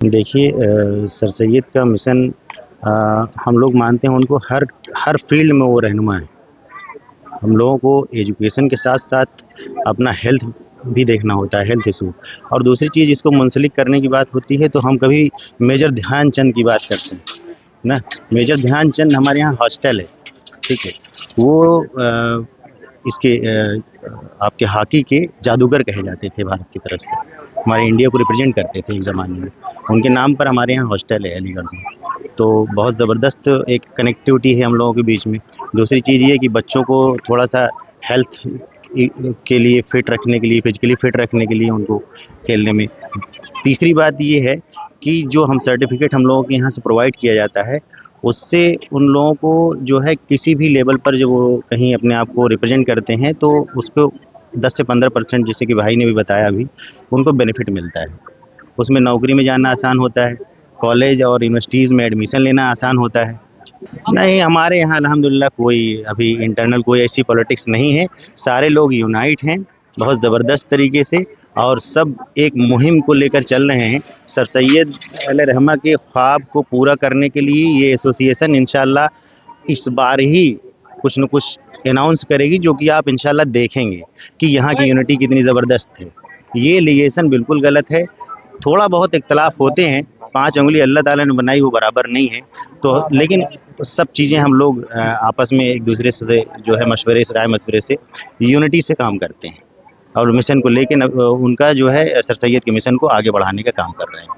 देखिए सर सैयद का मिशन हम लोग मानते हैं उनको हर हर फील्ड में वो रहनुमा है। हम लोगों को एजुकेशन के साथ साथ अपना हेल्थ भी देखना होता है, हेल्थ इशू। और दूसरी चीज़ इसको मुंसलिक करने की बात होती है तो हम कभी मेजर ध्यानचंद की बात करते हैं ना। मेजर ध्यानचंद हमारे यहाँ हॉस्टल है, ठीक है। वो इसके आपके हॉकी के जादूगर कहे जाते थे भारत की तरफ से। हमारे इंडिया को रिप्रेजेंट करते थे एक ज़माने में। उनके नाम पर हमारे यहाँ हॉस्टल है अलीगढ़ में। तो बहुत ज़बरदस्त एक कनेक्टिविटी है हम लोगों के बीच में। दूसरी चीज़ ये कि बच्चों को थोड़ा-सा हेल्थ के लिए फिट रखने के लिए, फिज़िकली फिट रखने के लिए उनको खेलने में। तीसरी बात ये है कि जो हम सर्टिफ़िकेट हम लोगों के यहाँ से प्रोवाइड किया जाता है, उससे उन लोगों को जो है किसी भी लेवल पर जब वो कहीं अपने आप को रिप्रेजेंट करते हैं तो उसको 10 से 15% जैसे कि भाई ने भी बताया अभी, उनको बेनिफिट मिलता है। उसमें नौकरी में जाना आसान होता है, कॉलेज और यूनिवर्सिटीज़ में एडमिशन लेना आसान होता है। नहीं, हमारे यहाँ अल्हम्दुलिल्लाह कोई अभी इंटरनल कोई ऐसी पॉलिटिक्स नहीं है। सारे लोग यूनाइट हैं बहुत ज़बरदस्त तरीके से, और सब एक मुहिम को लेकर चल रहे हैं। सर सैयद रहमा के ख्वाब को पूरा करने के लिए ये एसोसिएशन इंशाअल्लाह इस बार ही कुछ न कुछ अनाउंस करेगी, जो कि आप इंशाअल्लाह देखेंगे कि यहाँ की यूनिटी कितनी ज़बरदस्त है। ये एलिगेशन बिल्कुल गलत है। थोड़ा बहुत इख्तलाफ होते हैं, 5 उँगली अल्लाह ताला ने बनाई वो बराबर नहीं है। तो लेकिन सब चीज़ें हम लोग आपस में एक दूसरे से जो है मशवरे से, राय मशवरे से, यूनिटी से काम करते हैं और मिशन को लेके उनका जो है सर सैयद के मिशन को आगे बढ़ाने का काम कर रहे हैं।